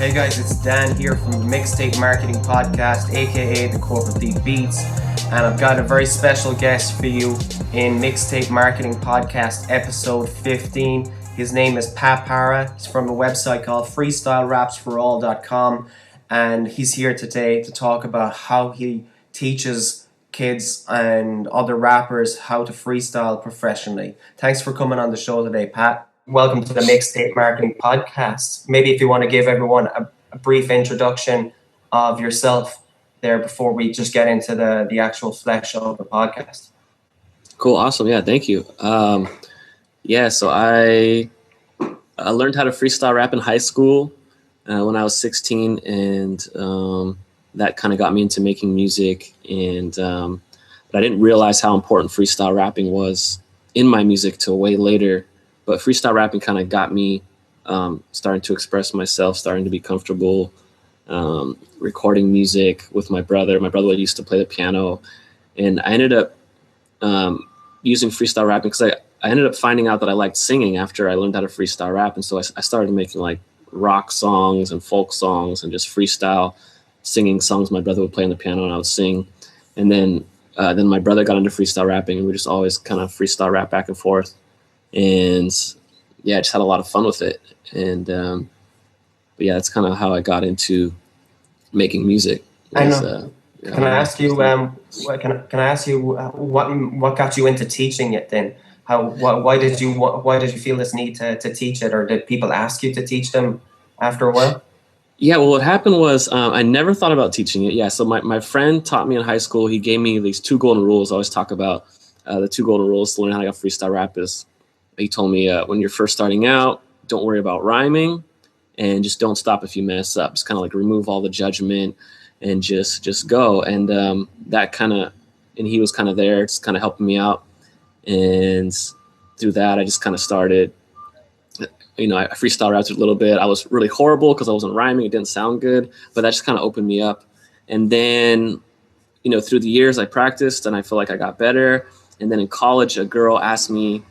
Hey guys, it's Dan here from the Mixtape Marketing Podcast, aka the Corporate Thief Beats, and I've got a very special guest for you in Mixtape Marketing Podcast episode 15. His name is Pat Parra. He's from a website called freestylerapsforall.com, and he's here today to talk about how he teaches kids and other rappers how to freestyle professionally. Thanks for coming on the show today, Pat. Welcome to the Mixtape Marketing Podcast. Maybe if you want to give everyone a brief introduction of yourself there before we just get into the actual flesh of the podcast. Cool. Awesome. Yeah. Thank you. So I learned how to freestyle rap in high school when I was 16, and that kind of got me into making music. And but I didn't realize how important freestyle rapping was in my music till way later. But freestyle rapping kind of got me starting to express myself, starting to be comfortable recording music with my brother. My brother used to play the piano, and I ended up using freestyle rapping because I ended up finding out that I liked singing after I learned how to freestyle rap. And so I started making like rock songs and folk songs and just freestyle singing songs my brother would play on the piano and I would sing. And then my brother got into freestyle rapping, and we just always kind of freestyle rap back and forth. And yeah, I just had a lot of fun with it. And but yeah, that's kind of how I got into making music. I know. Can I ask you? Can I ask you what got you into teaching it then? Why did you feel this need to teach it, or did people ask you to teach them after a while? Yeah, well, what happened was I never thought about teaching it. Yeah, so my friend taught me in high school. He gave me these 2 golden rules. I always talk about the 2 golden rules to learn how to freestyle rap is. He told me when you're first starting out, don't worry about rhyming, and just don't stop if you mess up. Just kind of like remove all the judgment and just go. And that kind of, and he was kind of there, just kind of helping me out. And through that, I just kind of started, I freestyle rapped a little bit. I was really horrible because I wasn't rhyming. It didn't sound good, but that just kind of opened me up. And then, through the years I practiced and I feel like I got better. And then in college, a girl asked me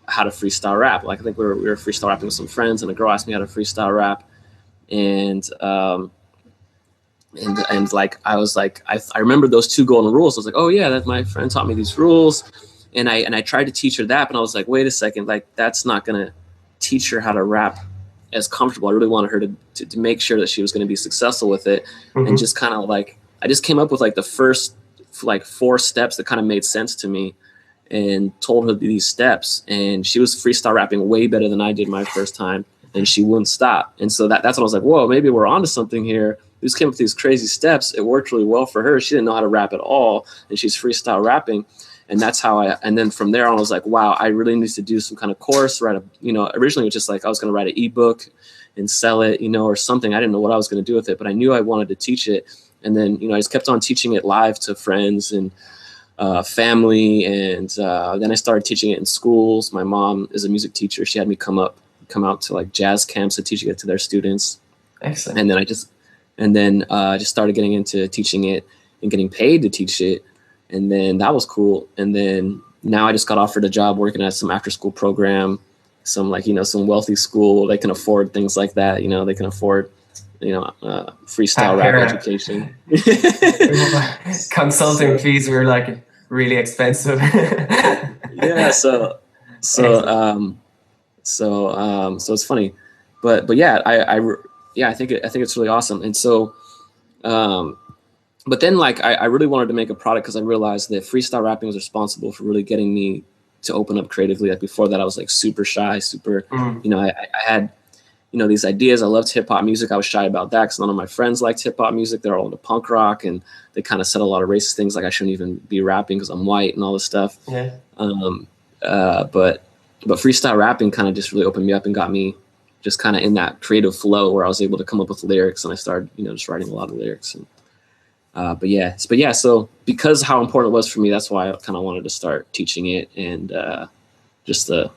how to freestyle rap. Like, I think we were freestyle rapping with some friends, and a girl asked me how to freestyle rap. And like, I was like, I remember those 2 golden rules. I was like, oh yeah, that my friend taught me these rules. And I tried to teach her that, but I was like, wait a second, like that's not going to teach her how to rap as comfortable. I really wanted her to make sure that she was going to be successful with it. Mm-hmm. And just kind of like, I just came up with like the first like 4 steps that kind of made sense to me, and told her these steps, and she was freestyle rapping way better than I did my first time, and she wouldn't stop. And so that's when I was like, whoa, maybe we're onto something here. We just came up with these crazy steps. It worked really well for her. She didn't know how to rap at all, and she's freestyle rapping. And that's how and then from there on, I was like, wow, I really need to do some kind of course, originally it was just like, I was going to write an ebook and sell it, or something. I didn't know what I was going to do with it, but I knew I wanted to teach it. And then, I just kept on teaching it live to friends and family. And then I started teaching it in schools. My mom is a music teacher. She had me come out to like jazz camps and teaching it to their students. Excellent. And then I just started getting into teaching it and getting paid to teach it. And then that was cool. And then now I just got offered a job working at some after school program, some some wealthy school. They can afford things like that. They can afford, freestyle rap education. Consulting fees were like really expensive. Yeah. So it's funny, but yeah, I think it's really awesome. And so, but then like I really wanted to make a product because I realized that freestyle rapping was responsible for really getting me to open up creatively. Like before that, I was like super shy, I had, these ideas. I loved hip hop music. I was shy about that because none of my friends liked hip hop music. They're all into punk rock, and they kind of said a lot of racist things, like I shouldn't even be rapping because I'm white and all this stuff. Yeah. But freestyle rapping kind of just really opened me up and got me just kind of in that creative flow where I was able to come up with lyrics, and I started, just writing a lot of lyrics. And so because how important it was for me, that's why I kind of wanted to start teaching it, and just the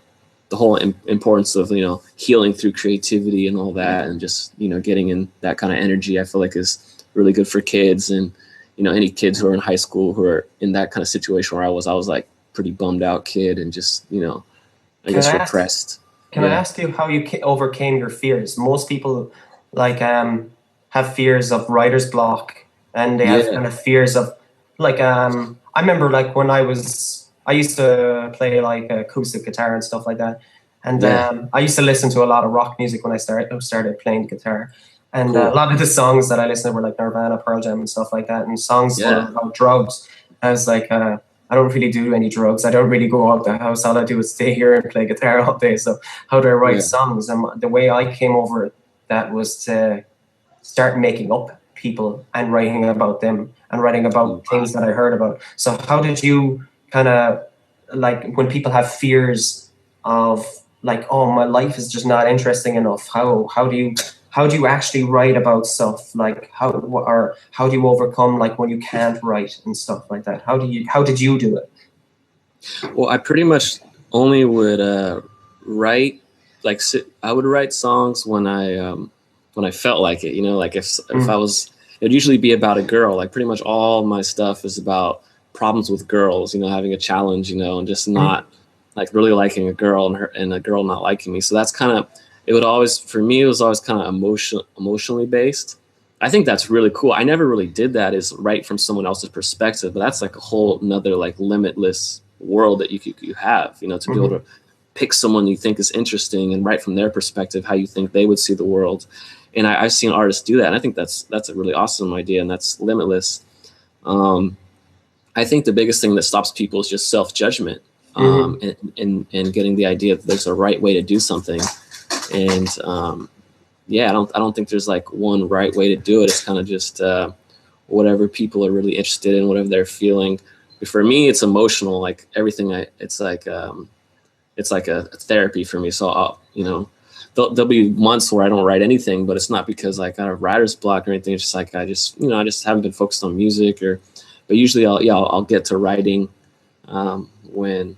whole importance of, healing through creativity and all that, and just, getting in that kind of energy, I feel like is really good for kids. And, any kids who are in high school who are in that kind of situation where I was like pretty bummed out kid and just, repressed. Can I ask you how you overcame your fears? Most people like have fears of writer's block, and they have kind of fears of like I remember like when I used to play like acoustic guitar and stuff like that, and I used to listen to a lot of rock music when I started playing the guitar, and a lot of the songs that I listened to were like Nirvana, Pearl Jam, and stuff like that, and songs were about drugs. I was like, I don't really do any drugs. I don't really go out the house. All I do is stay here and play guitar all day. So how do I write songs? And the way I came over that was to start making up people and writing about them and writing about things that I heard about. So how did you kind of, like, when people have fears of like, oh, my life is just not interesting enough, how do you actually write about stuff? Like how do you overcome like when you can't write and stuff like that? How did you do it? Well, I pretty much only would write, like I would write songs when I felt like it, you know, like if I was, it would usually be about a girl. Like pretty much all my stuff is about problems with girls, you know, having a challenge, you know, and just not like really liking a girl and a girl not liking me. So that's kind of, it would always, for me, it was always kind of emotionally based. I think that's really cool. I never really did that, is write from someone else's perspective, but that's like a whole nother like limitless world that you have, you know, to be able to pick someone you think is interesting and write from their perspective, how you think they would see the world. And I've seen artists do that. And I think that's a really awesome idea, and that's limitless. I think the biggest thing that stops people is just self-judgment, and getting the idea that there's a right way to do something. And I don't think there's like one right way to do it. It's kind of just whatever people are really interested in, whatever they're feeling. But for me, it's emotional. Like everything, it's like a therapy for me. So I'll, you know, there'll be months where I don't write anything, but it's not because like I have writer's block or anything. It's just like I just haven't been focused on music, but usually I'll get to writing when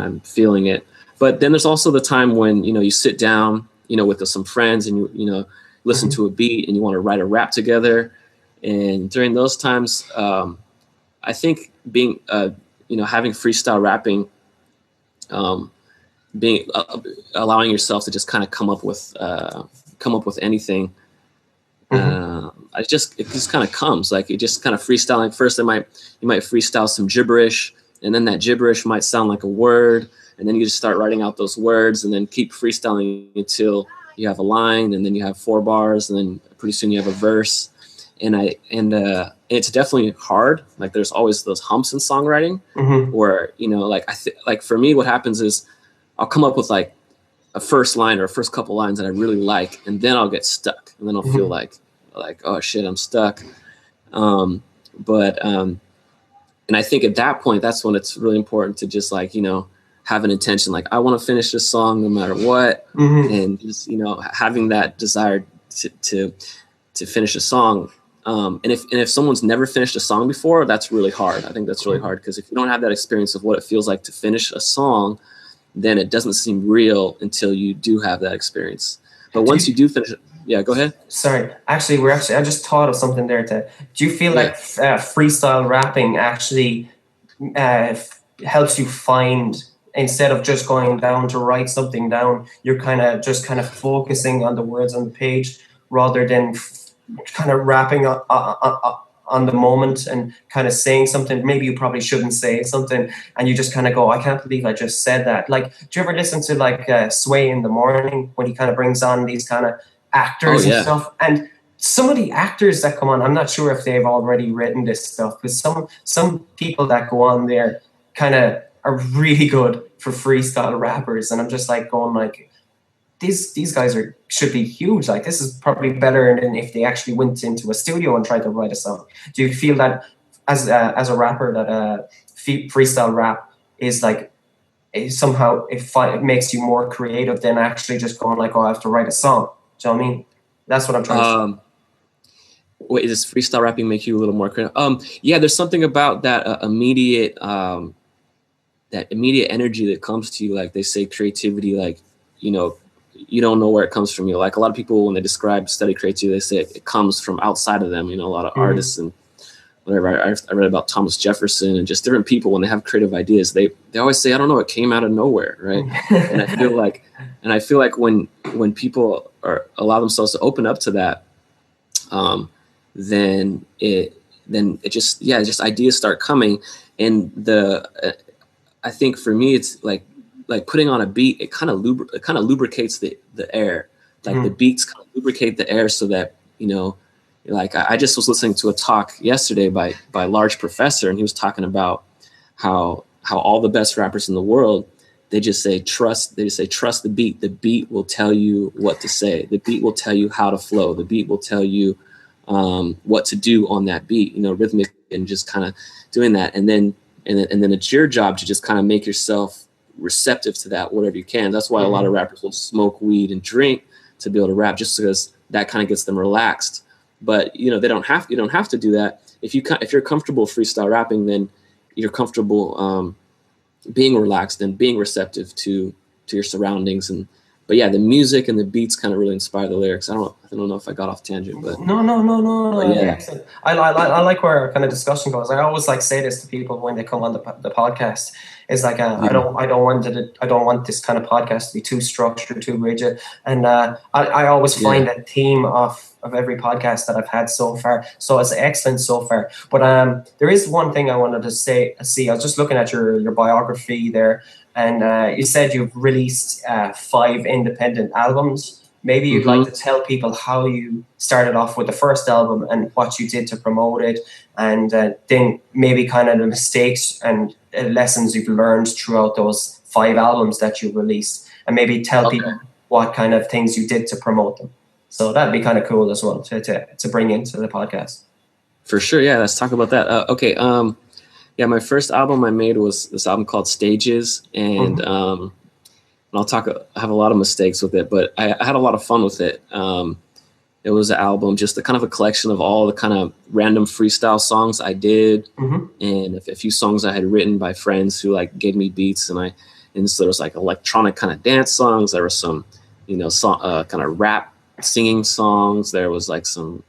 I'm feeling it. But then there's also the time when, you know, you sit down, you know, with some friends and you know, listen to a beat and you want to write a rap together. And during those times, I think being, you know, having freestyle rapping, allowing yourself to just kind of come up with anything. It just kind of comes, like it just kind of freestyling. First, you might freestyle some gibberish, and then that gibberish might sound like a word, and then you just start writing out those words, and then keep freestyling until you have a line, and then you have 4 bars, and then pretty soon you have a verse. And it's definitely hard. Like there's always those humps in songwriting, where, you know, like like for me, what happens is I'll come up with like a first line or a first couple lines that I really like, and then I'll get stuck, and then I'll feel like, oh shit, I'm stuck. And I think at that point, that's when it's really important to just like, you know, have an intention, like I want to finish this song no matter what, and just, you know, having that desire to finish a song. And if someone's never finished a song before, that's really hard. I think that's really hard, because if you don't have that experience of what it feels like to finish a song, then it doesn't seem real until you do have that experience. But once you do finish it, yeah, go ahead. Sorry, I just thought of something there. Do you feel like freestyle rapping actually helps you find, instead of just going down to write something down, you're kind of focusing on the words on the page rather than kind of rapping on the moment and kind of saying something maybe you probably shouldn't say something, and you just kind of go, I can't believe I just said that. Like, do you ever listen to like Sway in the Morning, when he kind of brings on these kind of actors and stuff? And some of the actors that come on, I'm not sure if they've already written this stuff, because some people that go on there kind of are really good for freestyle rappers, and I'm just like going like, these guys should be huge. Like, this is probably better than if they actually went into a studio and tried to write a song. Do you feel that as a rapper that freestyle rap is like, somehow it makes you more creative than actually just going like, oh, I have to write a song? Do you know what I mean? That's what I'm trying to say. Wait, does freestyle rapping make you a little more creative? Yeah, there's something about that immediate energy that comes to you. Like they say, creativity, like, you know, you don't know where it comes from. You know, like a lot of people, when they study creativity, they say it comes from outside of them. You know, a lot of artists and whatever. I read about Thomas Jefferson and just different people when they have creative ideas. They always say, I don't know, it came out of nowhere, right? and I feel like when people allow themselves to open up to that, then it just ideas start coming. And I think for me, it's like putting on a beat. It kind of lubricates the air. Like the beats kind of lubricate the air so that, like I just was listening to a talk yesterday by a large professor, and he was talking about how all the best rappers in the world, they just say trust the beat. The beat will tell you what to say. The beat will tell you how to flow. The beat will tell you what to do on that beat, rhythmic, and just kind of doing that. And then it's your job to just kind of make yourself receptive to that, whatever you can. That's why a lot of rappers will smoke weed and drink to be able to rap, just because that kind of gets them relaxed. But you don't have to do that. If you're comfortable freestyle rapping, then you're comfortable being relaxed and being receptive to your surroundings. But yeah, the music and the beats kind of really inspire the lyrics. I don't know if I got off tangent, but no. Yeah. Excellent. I like where our kind of discussion goes. I always say this to people when they come on the podcast. It's like I don't want this kind of podcast to be too structured, too rigid. And I always find that theme of every podcast that I've had so far. So it's excellent so far. But there is one thing I wanted to see. I was just looking at your biography there, and you said you've released 5 independent albums. Maybe you'd like to tell people how you started off with the first album and what you did to promote it, and then maybe kind of the mistakes and lessons you've learned throughout those 5 albums that you released, and maybe tell people what kind of things you did to promote them. So that'd be kind of cool as well to bring into the podcast. For sure. Yeah, let's talk about that. Okay. My first album I made was this album called Stages, and I have a lot of mistakes with it, but I had a lot of fun with it. It was an album, just a kind of a collection of all the kind of random freestyle songs I did, and a few songs I had written by friends who gave me beats, and so there was electronic kind of dance songs. There were some, kind of rap singing songs. There was some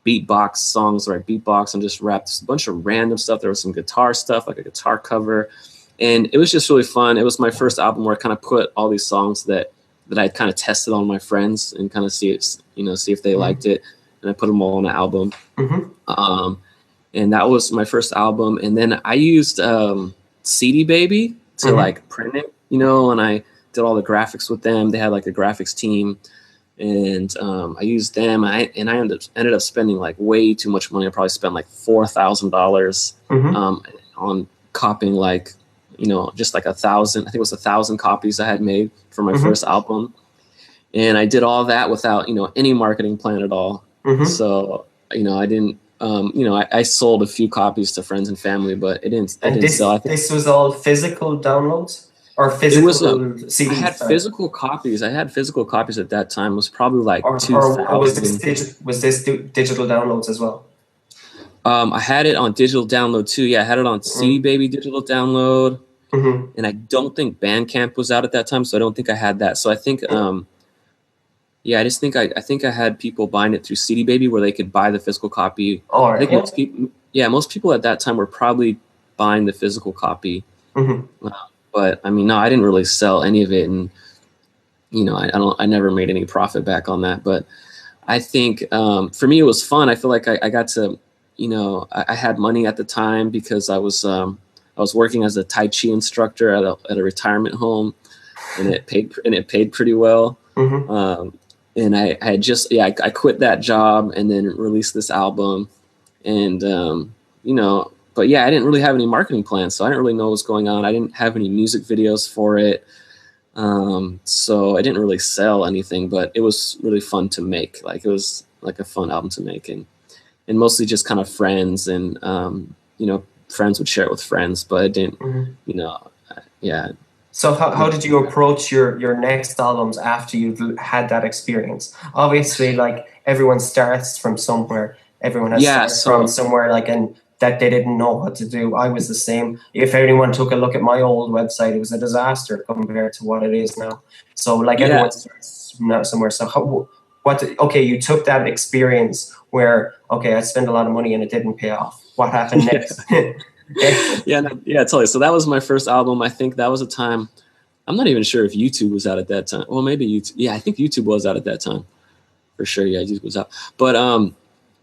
beatbox songs where I beatbox and just rapped a bunch of random stuff. There was some guitar stuff, like a guitar cover. And it was just really fun. It was my first album where I kind of put all these songs that I'd kind of tested on my friends and kind of see if they liked it. And I put them all on an album. And that was my first album. And then I used CD Baby to print it, and I did all the graphics with them. They had a graphics team. And I used them. I ended up spending way too much money. I probably spent $4,000 on copying just 1,000. I think it was 1,000 copies I had made for my first album, and I did all that without any marketing plan at all. So I didn't. I sold a few copies to friends and family, but it didn't sell. I think this was all physical downloads. Or physical CDs. I had physical copies. I had physical copies at that time. It was probably 2000. Or was this digital downloads as well? I had it on digital download too. Yeah, I had it on CD Baby digital download. And I don't think Bandcamp was out at that time, so I don't think I had that. So I think, I just think I think I had people buying it through CD Baby where they could buy the physical copy. I think most people at that time were probably buying the physical copy. But I mean, no, I didn't really sell any of it, and I never made any profit back on that. But I think for me it was fun. I feel like I got to, I had money at the time because I was working as a Tai Chi instructor at a retirement home, and it paid pretty well. And I had just I quit that job and then released this album, and But yeah, I didn't really have any marketing plans, so I didn't really know what was going on. I didn't have any music videos for it. So I didn't really sell anything, but it was really fun to make. It was a fun album to make, and mostly just kind of friends, and friends would share it with friends, but it didn't, yeah. So how did you approach your next albums after you've had that experience? Obviously, everyone starts from somewhere. Everyone has started from somewhere, and that they didn't know what to do. I was the same. If anyone took a look at my old website, it was a disaster compared to what it is now. So everyone starts from somewhere. So you took that experience where, I spent a lot of money and it didn't pay off. what happened next. Yeah, totally. So that was my first album. I think that was a time, I'm not even sure if YouTube was out at that time. Well, maybe YouTube. Yeah, I think YouTube was out at that time. For sure, yeah, YouTube was out. But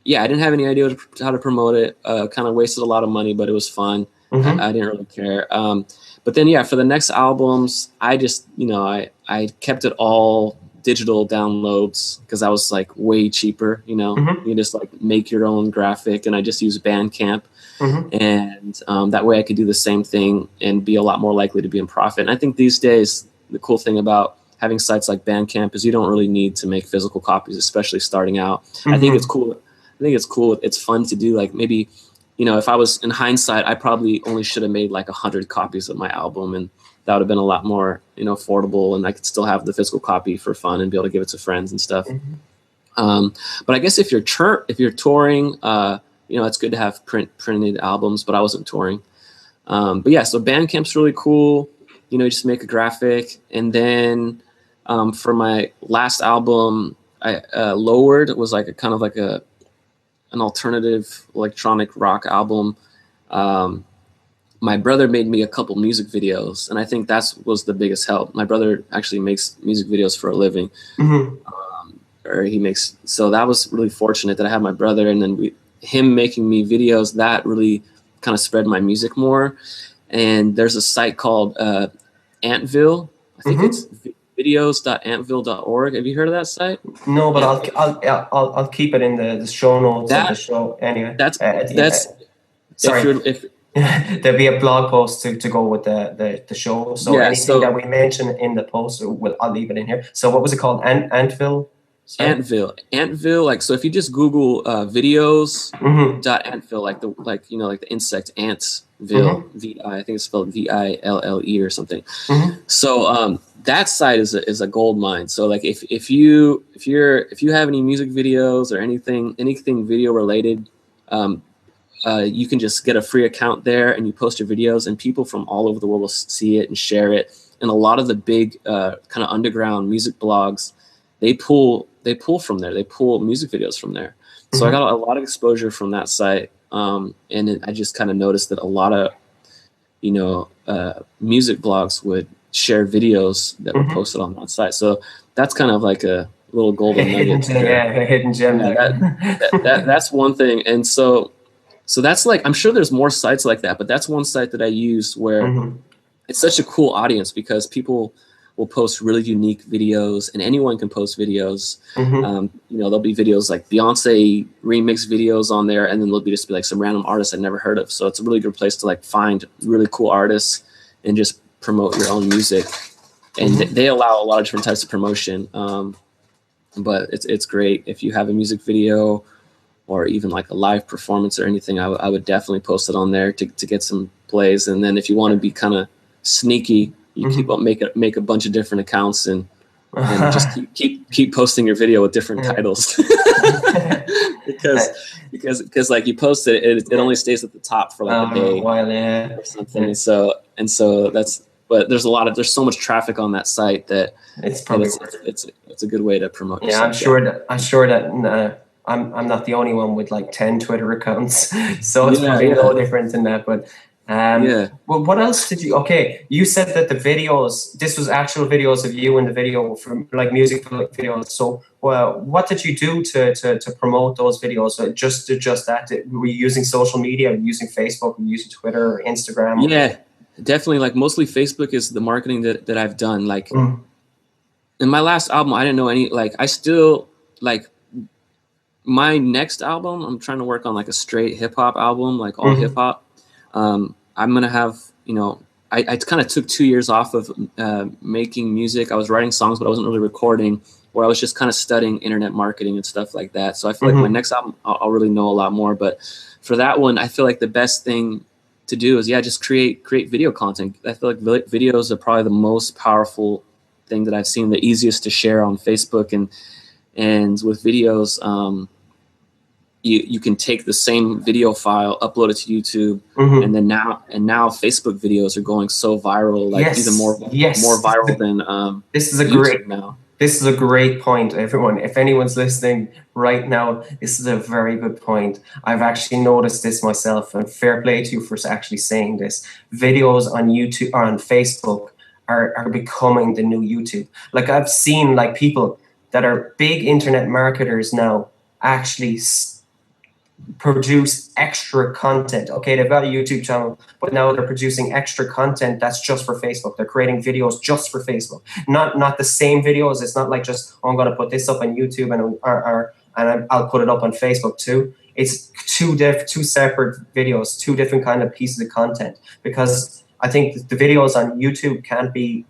yeah, I didn't have any idea how to promote it. Kind of wasted a lot of money, but it was fun. I didn't really care. But then, yeah, for the next albums, I just, I kept it all digital downloads because I was like way cheaper, you just like make your own graphic, and I just use Bandcamp. And that way I could do the same thing and be a lot more likely to be in profit. And I think these days, the cool thing about having sites like Bandcamp is you don't really need to make physical copies, especially starting out. I think it's cool. It's fun to do. Like maybe, if I was in hindsight, I probably only should have made like 100 copies of my album, and that would have been a lot more, affordable, and I could still have the physical copy for fun and be able to give it to friends and stuff. But I guess if you're touring, it's good to have printed albums, but I wasn't touring. But yeah, so Bandcamp's really cool. You just make a graphic. And then for my last album, I Lowered was like an alternative electronic rock album. My brother made me a couple music videos, and I think that was the biggest help. My brother actually makes music videos for a living. So that was really fortunate that I had my brother, and then him making me videos, that really kind of spread my music more. And there's a site called Antvil. I think it's videos.antvil.org. Have you heard of that site? No, but I'll keep it in the show notes of the show anyway. Sorry. There'll be a blog post to go with the show. So anything that we mention in the post, I'll leave it in here. So what was it called? Antvil? Antvil. Like, so if you just Google videos.antvil, like the insect Antsville, I think it's spelled VILLE or something. So that site is a gold mine. So like if you have any music videos or anything video related, you can just get a free account there, and you post your videos, and people from all over the world will see it and share it. And a lot of the big kind of underground music blogs, they pull from there. They pull music videos from there. So I got a lot of exposure from that site. And I just kind of noticed that a lot of, music blogs would share videos that were posted on that site. So that's kind of like a little golden nugget. A hidden gem. That's one thing. And so that's like, I'm sure there's more sites like that, but that's one site that I used where it's such a cool audience, because people will post really unique videos, and anyone can post videos. There'll be videos like Beyonce remix videos on there, and then there'll just be like some random artists I've never heard of. So it's a really good place to like find really cool artists and just promote your own music. And they allow a lot of different types of promotion. But it's great if you have a music video or even like a live performance or anything. I would definitely post it on there to get some plays. And then if you want to be kind of sneaky, you make a bunch of different accounts and just keep posting your video with different titles. because like you post it only stays at the top for like a day or something. And so but there's so much traffic on that site that it's a good way to promote yourself. I'm sure that I'm not the only one with like 10 Twitter accounts, so it's probably no different than that. But well, what else did you? Okay, you said that the videos. This was actual videos of you in the video from like music videos. So, well, what did you do to promote those videos? Just that? Were you using social media? Were you using Facebook? Were you using Twitter or Instagram? Yeah, definitely. Like mostly Facebook is the marketing that I've done. Like in my last album, I didn't know any. Like I still like my next album. I'm trying to work on like a straight hip hop album, like all hip hop. I'm going to have, I kind of took 2 years off of making music. I was writing songs, but I wasn't really recording, where I was just kind of studying internet marketing and stuff like that. So I feel like my next album, I'll really know a lot more. But for that one, I feel like the best thing to do is, just create video content. I feel like videos are probably the most powerful thing that I've seen, the easiest to share on Facebook. And with videos, you can take the same video file, upload it to YouTube, and then now Facebook videos are going so viral, like even more viral than this is a YouTube great now. This is a great point, everyone. If anyone's listening right now, this is a very good point. I've actually noticed this myself, and fair play to you for actually saying this. Videos on YouTube or on Facebook are becoming the new YouTube. Like I've seen like people that are big internet marketers now actually produce extra content. Okay, they've got a YouTube channel, but now they're producing extra content that's just for Facebook. They're creating videos just for Facebook, not the same videos. It's not like just, oh, I'm going to put this up on YouTube and I'll put it up on Facebook too. It's two separate videos, two different kind of pieces of content, because I think the videos on YouTube can't be,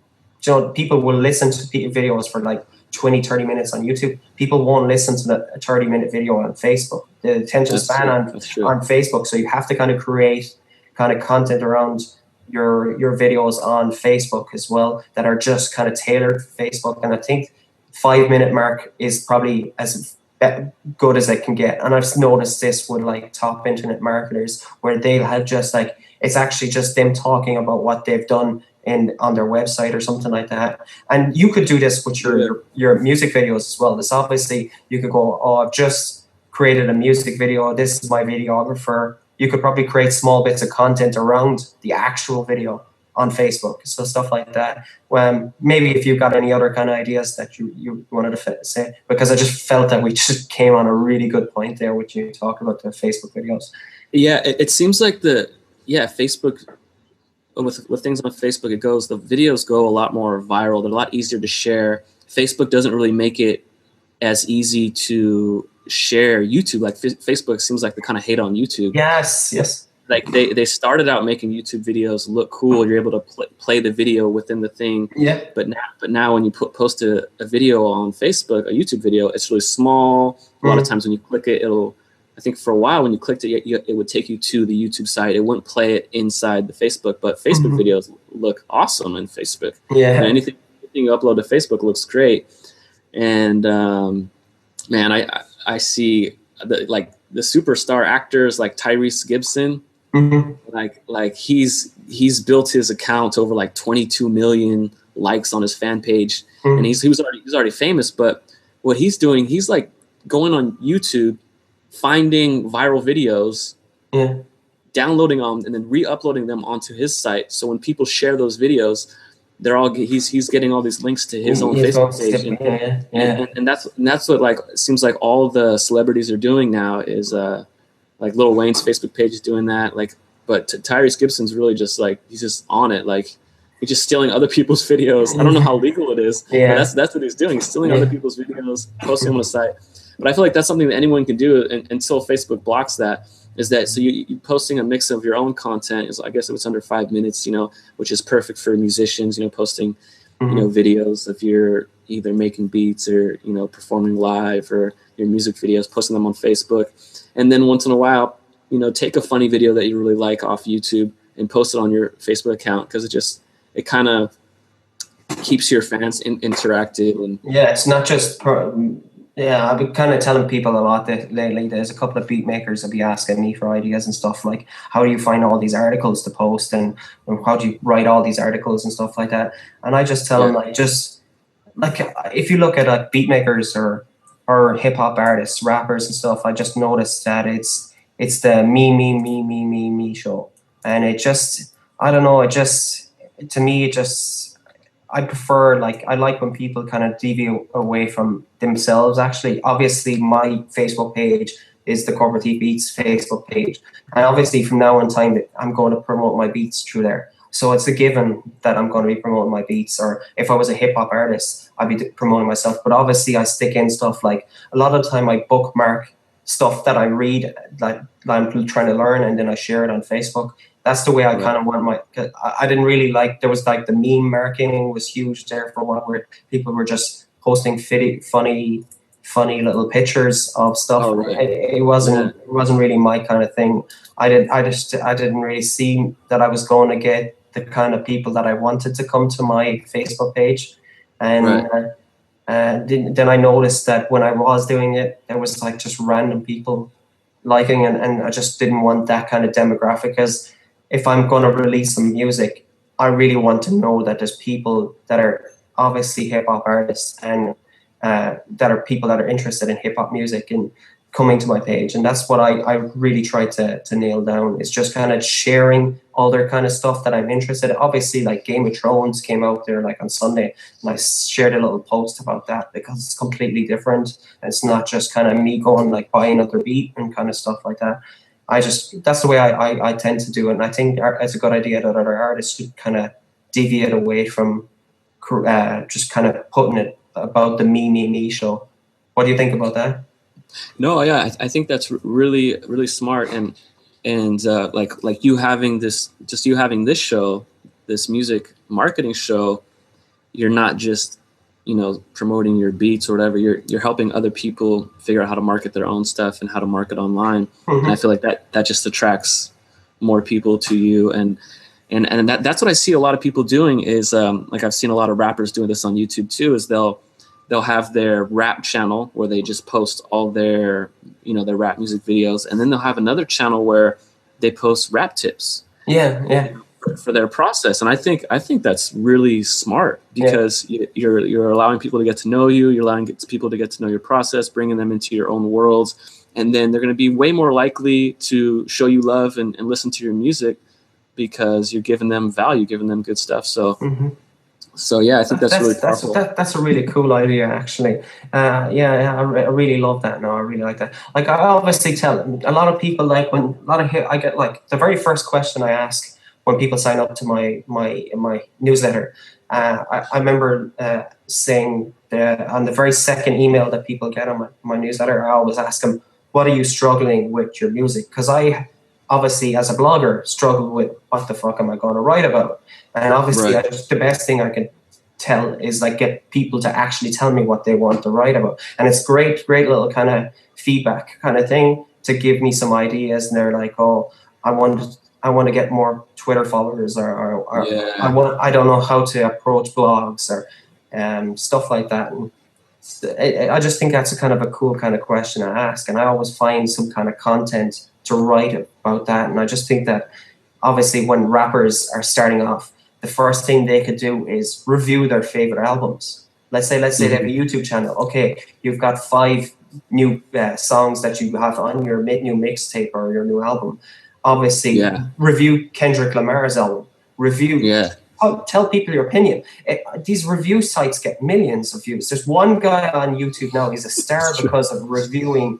people will listen to videos for like 20-30 minutes on YouTube. People won't listen to a 30-minute video on Facebook. The attention span on Facebook. So you have to kind of create kind of content around your videos on Facebook as well that are just kind of tailored for Facebook. And I think 5-minute mark is probably as good as it can get. And I've noticed this with like top internet marketers, where they'll have just like, it's actually just them talking about what they've done on their website or something like that. And you could do this with your music videos as well. This obviously, you could go, oh, I've just created a music video. This is my videographer. You could probably create small bits of content around the actual video on Facebook. So stuff like that. Maybe if you've got any other kind of ideas that you wanted to say, because I just felt that we just came on a really good point there with you talk about the Facebook videos. Yeah, it seems like Facebook, with things on Facebook, the videos go a lot more viral. They're a lot easier to share. Facebook doesn't really make it as easy to share YouTube. Like Facebook seems like they kind of hate on YouTube. Yes. Like they started out making YouTube videos look cool. You're able to play the video within the thing. Yeah. But now when you post a video on Facebook, a YouTube video, it's really small. A lot of times when you click it, I think for a while when you clicked it, it would take you to the YouTube site. It wouldn't play it inside the Facebook, but Facebook videos look awesome in Facebook. Yeah. And anything you upload to Facebook looks great. And man, I see the superstar actors like Tyrese Gibson. Like he's built his account over like 22 million likes on his fan page, and he was already famous. But what he's doing, he's like going on YouTube, finding viral videos, downloading them, and then re-uploading them onto his site. So when people share those videos, he's getting all these links to his own Facebook page, and that's what like it seems like all the celebrities are doing now is like Lil Wayne's Facebook page is doing that. Like, but Tyrese Gibson's really just like he's just on it. Like he's just stealing other people's videos. I don't know how legal it is, but that's what he's doing. He's stealing other people's videos, posting them on the site. But I feel like that's something that anyone can do until Facebook blocks that. Is that so? You posting a mix of your own content is, I guess, if it's under 5 minutes, which is perfect for musicians. Posting, videos of you're either making beats or performing live, or your music videos, posting them on Facebook, and then once in a while, take a funny video that you really like off YouTube and post it on your Facebook account, because it kind of keeps your fans interactive. And it's not just. I've been kind of telling people a lot that lately. There's a couple of beat makers that be asking me for ideas and stuff like, how do you find all these articles to post, and how do you write all these articles and stuff like that? And I just tell them like, if you look at like beat makers or hip hop artists, rappers and stuff, I just noticed that it's the me show, and I don't know, to me I prefer, I like when people kind of deviate away from themselves. Actually, obviously, my Facebook page is the Corporate Thief Beats Facebook page. And obviously, from now on time, I'm going to promote my beats through there. So it's a given that I'm going to be promoting my beats. Or if I was a hip-hop artist, I'd be promoting myself. But obviously, I stick in stuff like, a lot of the time, I bookmark stuff that I read, like I'm trying to learn, and then I share it on Facebook. That's the way I kind of want I didn't really like, there was like the meme marketing was huge there for a while, where people were just posting funny little pictures of stuff. Oh, right. It wasn't really my kind of thing. I didn't really see that I was going to get the kind of people that I wanted to come to my Facebook page. And then I noticed that when I was doing it, there was like just random people liking, and I just didn't want that kind of demographic, because if I'm going to release some music, I really want to know that there's people that are obviously hip hop artists and that are people that are interested in hip hop music and coming to my page. And that's what I really try to nail down, is just kind of sharing all their kind of stuff that I'm interested in. Obviously, like Game of Thrones came out there like on Sunday, and I shared a little post about that because it's completely different. It's not just kind of me going like buy another beat and kind of stuff like that. That's the way I tend to do it. And I think it's a good idea that other artists should kind of deviate away from just kind of putting it about the me show. What do you think about that? No, yeah, I think that's really, really smart. And like you having this show, this music marketing show, you're not just, promoting your beats or whatever. You're helping other people figure out how to market their own stuff and how to market online. And I feel like that just attracts more people to you. And that's what I see a lot of people doing is, like I've seen a lot of rappers doing this on YouTube too, is they'll have their rap channel where they just post all their, their rap music videos. And then they'll have another channel where they post rap tips. Yeah. For their process. And I think that's really smart, because you're allowing people to get to know you. You're allowing people to get to know your process, bringing them into your own worlds. And then they're going to be way more likely to show you love and listen to your music, because you're giving them value, giving them good stuff. So, So yeah, I think that's really powerful. That's a really cool idea, actually. I really love that. No, I really like that. Like, I obviously tell a lot of people, like I get like the very first question I ask when people sign up to my newsletter. I remember saying on the very second email that people get on my newsletter, I always ask them, "What are you struggling with your music?" Because I obviously, as a blogger, struggle with what the fuck am I going to write about? And obviously, the best thing I can tell is like get people to actually tell me what they want to write about. And it's great little kind of feedback kind of thing to give me some ideas. And they're like, "Oh, I want to get more Twitter followers, or I don't know how to approach blogs or stuff like that." And I just think that's a kind of a cool kind of question to ask. And I always find some kind of content to write about that. And I just think that obviously when rappers are starting off, the first thing they could do is review their favorite albums. Let's say they have a YouTube channel. Okay, you've got 5 new songs that you have on your new mixtape or your new album. Obviously, review Kendrick Lamar's album. Tell people your opinion. These review sites get millions of views. There's one guy on YouTube now, he's a star because of reviewing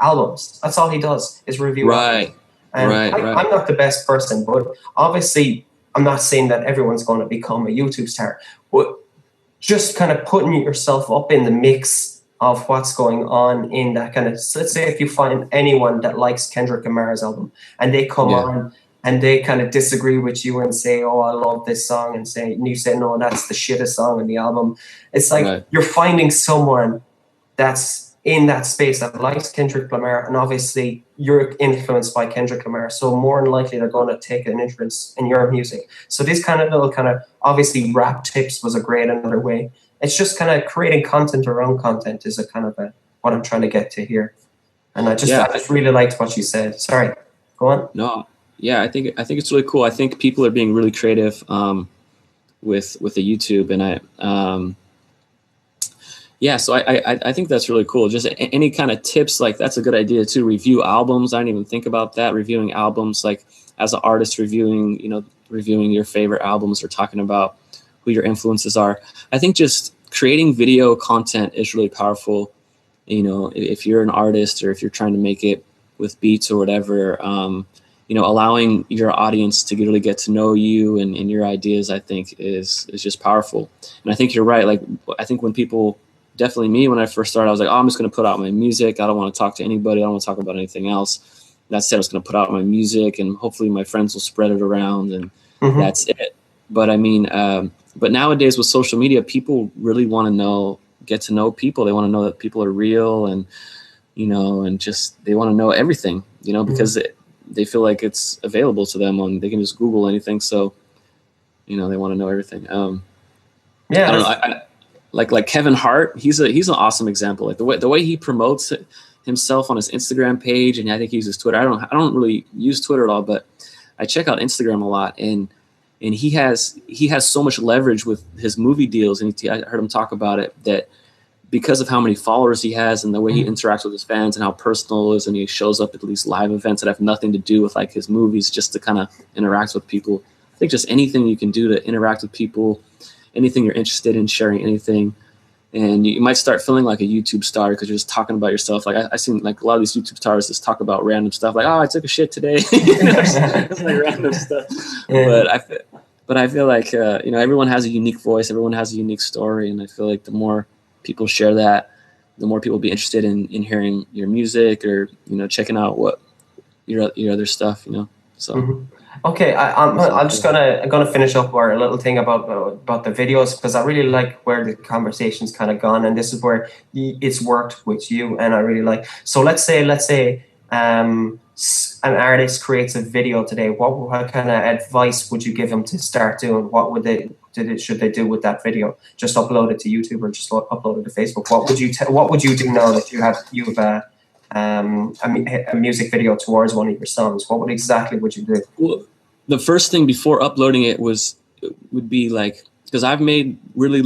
albums. That's all he does, is review albums. And I'm not the best person, but obviously I'm not saying that everyone's going to become a YouTube star, but just kind of putting yourself up in the mix of what's going on in that kind of, so let's say if you find anyone that likes Kendrick Lamar's album and they come on and they kind of disagree with you and say, "Oh, I love this song," and you say, "No, that's the shittest song in the album." It's like you're finding someone that's in that space that likes Kendrick Lamar, and obviously you're influenced by Kendrick Lamar, so more than likely they're going to take an interest in your music. So this kind of little kind of, obviously rap tips was a great another way. It's just kind of creating content around content is a kind of what I'm trying to get to here. And I just really liked what you said. Sorry, go on. No, yeah, I think it's really cool. I think people are being really creative with the YouTube, and so I think that's really cool. Just any kind of tips, like that's a good idea too. Review albums. I didn't even think about that. Reviewing albums, like as an artist, reviewing your favorite albums or talking about who your influences are. I think just creating video content is really powerful. If you're an artist or if you're trying to make it with beats or whatever, allowing your audience to really get to know you and your ideas, I think is just powerful. And I think you're right. Like, I think when people, definitely me, when I first started, I was like, "Oh, I'm just going to put out my music. I don't want to talk to anybody. I don't want to talk about anything else." That said, I was going to put out my music and hopefully my friends will spread it around and that's it. But I mean, but nowadays with social media, people really want to get to know people. They want to know that people are real and, and just, they want to know everything, because they feel like it's available to them and they can just Google anything. So, they want to know everything. I don't know. Like Kevin Hart, he's an awesome example. Like the way he promotes himself on his Instagram page, and I think he uses Twitter. I don't really use Twitter at all, but I check out Instagram a lot, and and he has so much leverage with his movie deals, and I heard him talk about it, that because of how many followers he has and the way he interacts with his fans and how personal it is, and he shows up at these live events that have nothing to do with like his movies, just to kind of interact with people. I think just anything you can do to interact with people, anything you're interested in, sharing anything, and you might start feeling like a YouTube star because you're just talking about yourself. Like I seen like a lot of these YouTube stars just talk about random stuff, like, oh, I took a shit today. It's like random stuff. Yeah. But I feel like everyone has a unique voice, everyone has a unique story, and I feel like the more people share that, the more people will be interested in hearing your music or checking out what your other stuff. So. Okay, I'm just gonna finish up our little thing about the videos, because I really like where the conversation's kind of gone, and this is where it's worked with you, and I really like. So let's say an artist creates a video today. What kind of advice would you give them to start doing? What should they do with that video? Just upload it to YouTube or just upload it to Facebook? What would you do now that you have a music video towards one of your songs? What exactly would you do? Well, the first thing before uploading it would be like, because I've made really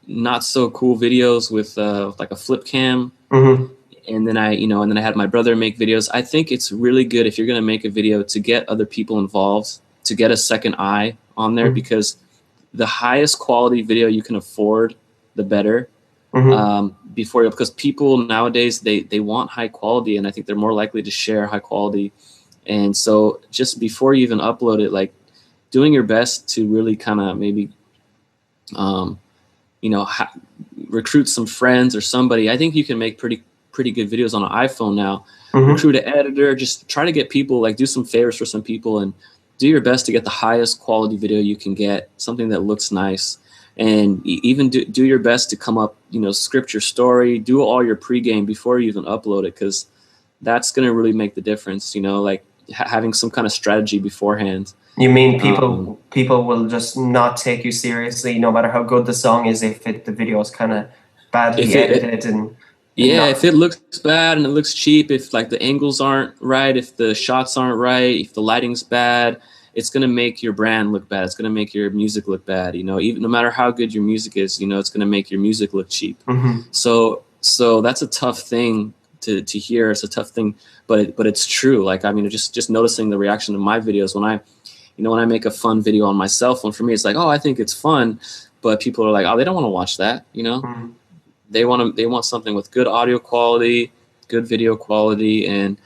not so cool videos with like a flip cam, and then I had my brother make videos. I think it's really good if you're gonna make a video to get other people involved, to get a second eye on there, because the highest quality video you can afford, the better. Because people nowadays they want high quality, and I think they're more likely to share high quality. And so just before you even upload it, like doing your best to really kind of maybe recruit some friends or somebody. I think you can make pretty good videos on an iPhone now. Recruit an editor, just try to get people, like do some favors for some people and do your best to get the highest quality video you can get, something that looks nice. And even do your best to come up, script your story, do all your pregame before you even upload it, because that's going to really make the difference, like having some kind of strategy beforehand. You mean people will just not take you seriously no matter how good the song is if the video is kind of badly edited if it looks bad and it looks cheap, if like the angles aren't right, if the shots aren't right, if the lighting's bad, it's going to make your brand look bad. It's going to make your music look bad. Even no matter how good your music is, it's going to make your music look cheap. So that's a tough thing to hear. It's a tough thing, but it's true. Like, just noticing the reaction to my videos when I make a fun video on my cell phone, for me, it's like, oh, I think it's fun, but people are like, oh, they don't want to watch that. They want something with good audio quality, good video quality, and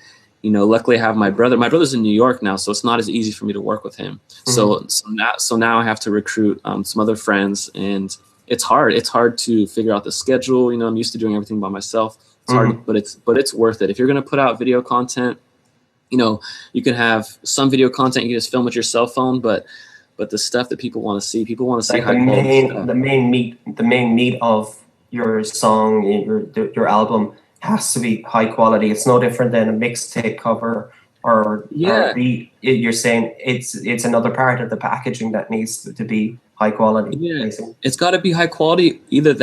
luckily I have my brother. My brother's in New York now, so it's not as easy for me to work with him. So now I have to recruit some other friends, and it's hard. It's hard to figure out the schedule. I'm used to doing everything by myself. It's hard, but it's worth it. If you're going to put out video content, you can have some video content you can just film with your cell phone, but the stuff that people want to see like the main meat of your song, your album has to be high quality. It's no different than a mixtape cover or beat. You're saying it's another part of the packaging that needs to be high quality. Yeah, basically. It's got to be high quality. Either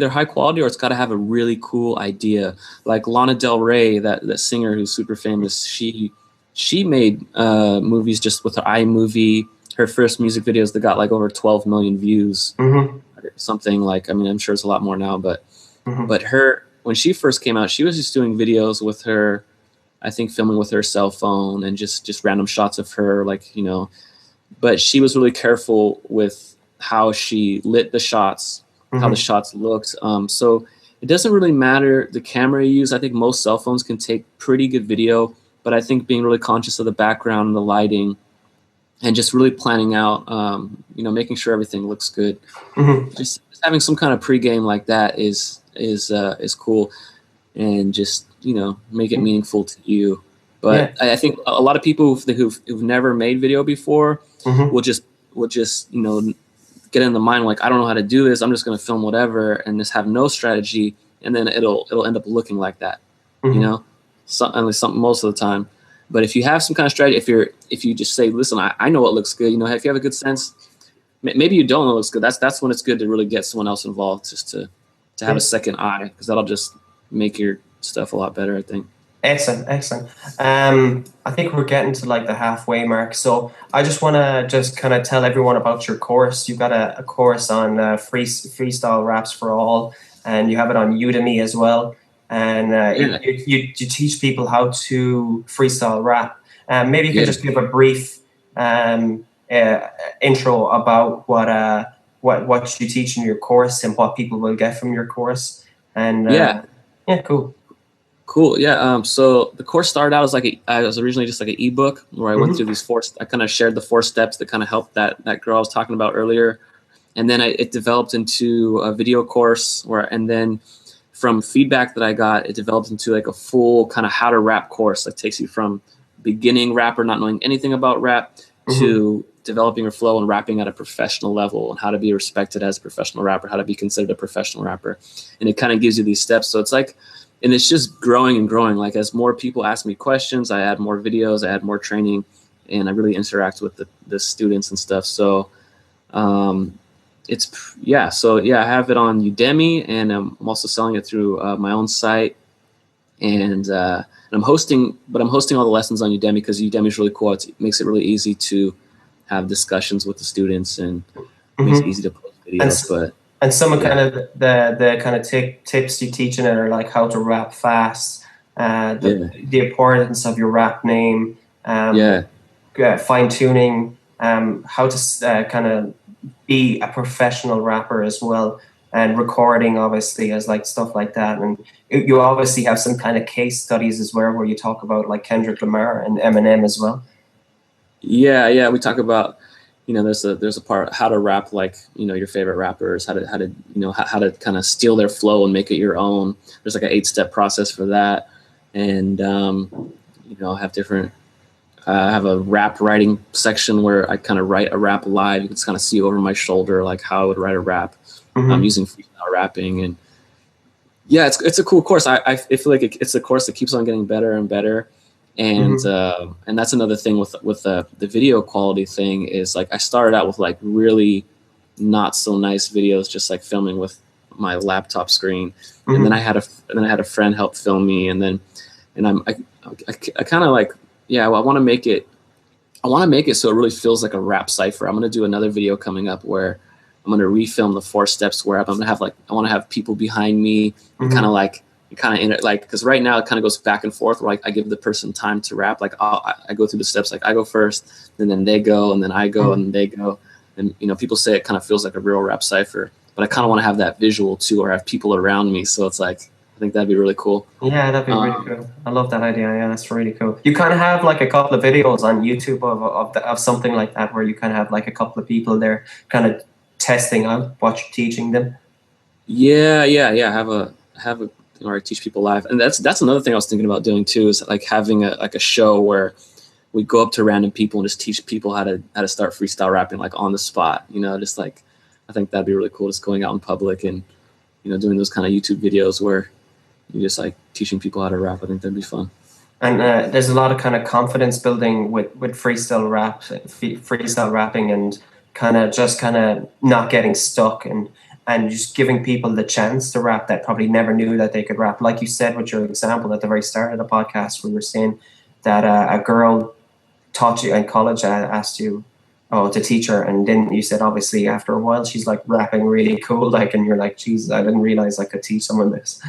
high quality, or it's got to have a really cool idea. Like Lana Del Rey, that singer who's super famous. She made movies just with her iMovie. Her first music videos that got like over 12 million views. Something like, I'm sure it's a lot more now, but when she first came out, she was just doing videos with her, I think filming with her cell phone and just random shots of her, but she was really careful with how she lit the shots, how the shots looked. So it doesn't really matter the camera you use. I think most cell phones can take pretty good video, but I think being really conscious of the background and the lighting and just really planning out, making sure everything looks good. Just having some kind of pregame like that is cool, and just make it meaningful to you. But I think a lot of people who've never made video before will just get in the mind like, I don't know how to do this. I'm just going to film whatever and just have no strategy, and then it'll end up looking like that. Most of the time. But if you have some kind of strategy, if you just say, listen, I know what looks good, if you have a good sense, maybe you don't know what looks good. That's when it's good to really get someone else involved, just to have a second eye, because that'll just make your stuff a lot better, I think. Excellent. I think we're getting to like the halfway mark. So I just want to just kind of tell everyone about your course. You've got a course on freestyle raps for all, and you have it on Udemy as well. And you teach people how to freestyle rap. Maybe you could just give a brief intro about what you teach in your course and what people will get from your course. And cool. Cool. Yeah. So the course started out as I was originally just like an ebook where I went through these I kind of shared the 4 steps that kind of helped that girl I was talking about earlier. And then it developed into a video course and then from feedback that I got, it developed into like a full kind of how to rap course that takes you from beginning rapper, not knowing anything about rap to developing your flow and rapping at a professional level and how to be respected as a professional rapper, how to be considered a professional rapper. And it kind of gives you these steps. So it's like, and it's just growing and growing. Like as more people ask me questions, I add more videos, I add more training, and I really interact with the students and stuff. So I have it on Udemy, and I'm also selling it through my own site. And I'm hosting all the lessons on Udemy because Udemy is really cool. It makes it really easy to have discussions with the students and makes it easy to post videos. And some of kind of the kind of tips you teach in it are like how to rap fast, the importance of your rap name, fine tuning, how to kind of be a professional rapper as well, and recording obviously as like stuff like that. And you obviously have some kind of case studies as well where you talk about like Kendrick Lamar and Eminem as well. Yeah, we talk about. There's a part how to rap like your favorite rappers, how to kind of steal their flow and make it your own. There's like an 8-step process for that, and I have a rap writing section where I kind of write a rap live. You can just kind of see over my shoulder like how I would write a rap. I'm using freestyle rapping, and it's a cool course. I feel like it's a course that keeps on getting better and better. And and that's another thing with the video quality thing is like I started out with like really not so nice videos, just like filming with my laptop screen, and then I had a friend help film me, and I kind of like I want to make it so it really feels like a rap cipher. I'm gonna do another video coming up where I'm gonna refilm the 4 steps where I'm gonna have I want to have people behind me and kind of because right now it kind of goes back and forth where I give the person time to rap. Like I go through the steps, like I go first, and then they go, and then I go, and they go. And people say it kind of feels like a real rap cipher, but I kind of want to have that visual too, or have people around me. So it's like I think that'd be really cool. Yeah, that'd be really cool. I love that idea. Yeah, that's really cool. You kind of have like a couple of videos on YouTube of something like that where you kind of have like a couple of people there kind of testing out what you're teaching them. Yeah. Have a or I teach people live, and that's another thing I was thinking about doing too, is like having a show where we go up to random people and just teach people how to start freestyle rapping like on the spot. Just like I think that'd be really cool, just going out in public and doing those kind of YouTube videos where you just like teaching people how to rap. I think that'd be fun. And there's a lot of kind of confidence building with freestyle rapping, and kind of not getting stuck and just giving people the chance to rap that probably never knew that they could rap. Like you said with your example at the very start of the podcast, we were saying that a girl taught you in college, asked you to teach her, and then you said obviously after a while she's like rapping really cool, like, and you're like, Jesus, I didn't realize I could teach someone this.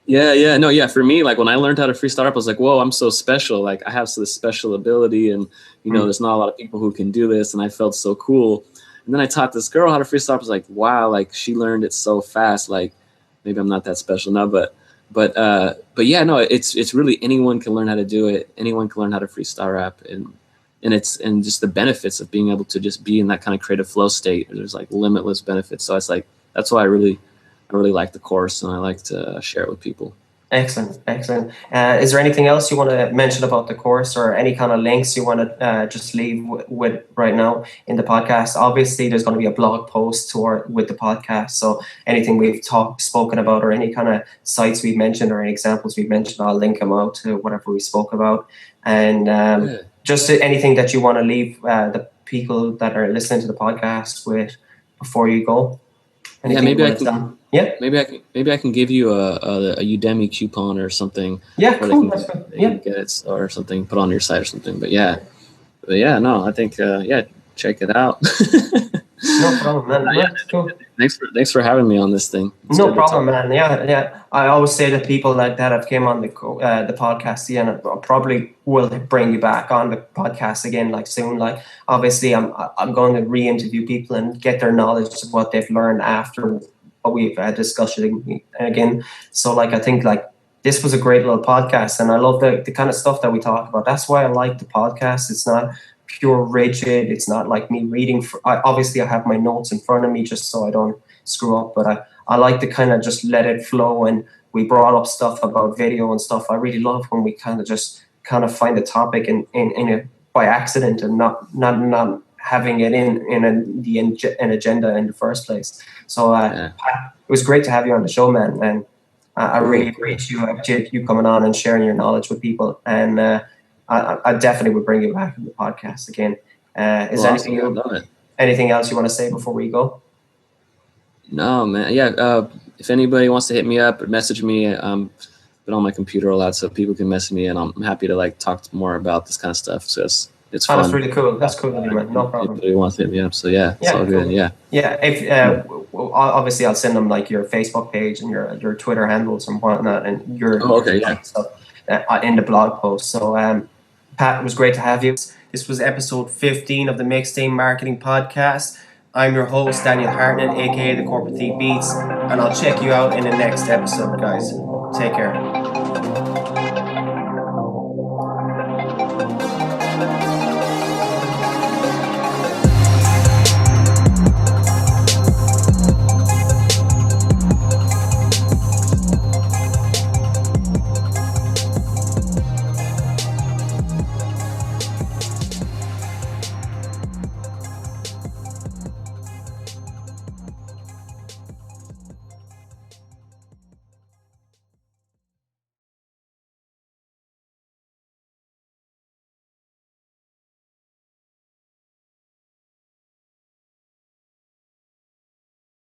For me, like when I learned how to freestyle rap, I was like, whoa, I'm so special. Like I have this special ability, and there's not a lot of people who can do this, and I felt so cool. And then I taught this girl how to freestyle. I was like, wow, like she learned it so fast. Like maybe I'm not that special now, but yeah, no, it's really anyone can learn how to do it. Anyone can learn how to freestyle rap, and just the benefits of being able to just be in that kind of creative flow state. There's like limitless benefits. So it's like that's why I really like the course, and I like to share it with people. Excellent. Is there anything else you want to mention about the course, or any kind of links you want to just leave with right now in the podcast? Obviously, there's going to be a blog post with the podcast. So anything we've spoken about, or any kind of sites we've mentioned, or any examples we've mentioned, I'll link them out to whatever we spoke about. And just anything that you want to leave the people that are listening to the podcast with before you go. Anything maybe you I want to can. tell? Yeah. Maybe I can give you a Udemy coupon or something. Yeah, where cool. They That's can, good. they Yeah. can get it or something, put on your site or something. But no, I think check it out. No problem, man. Yeah, That's cool. thanks for having me on this thing. It's No good to problem, talk. man. Yeah. I always say to people like that have came on the podcast, and I probably will bring you back on the podcast again, like soon. Like, obviously, I'm going to re-interview people and get their knowledge of what they've learned after what we've discussed again. So, like, I think like this was a great little podcast, and I love the kind of stuff that we talk about. That's why I like the podcast. It's not pure rigid. It's not like me reading. Obviously, I have my notes in front of me just so I don't screw up, but I like to kind of just let it flow. And we brought up stuff about video and stuff. I really love when we kind of find a topic in a by accident and not having it in an agenda in the first place. So Pat, it was great to have you on the show, man. And I really appreciate you coming on and sharing your knowledge with people. And I definitely would bring you back on the podcast again. Is there anything else you want to say before we go? No, man. Yeah. If anybody wants to hit me up or message me, been on my computer a lot, so people can message me, and I'm happy to like talk more about this kind of stuff. So it's fun. That's really cool. That's cool, man. No problem. If anybody wants to hit me up, so it's all good. Cool. Yeah. If obviously I'll send them like your Facebook page and your Twitter handles and whatnot, and your stuff in the blog post. So Pat, it was great to have you. This was episode 15 of the Mixtape Marketing Podcast. I'm your host, Daniel Hartnett, aka the Corporate Thief Beats, and I'll check you out in the next episode, guys. Take care.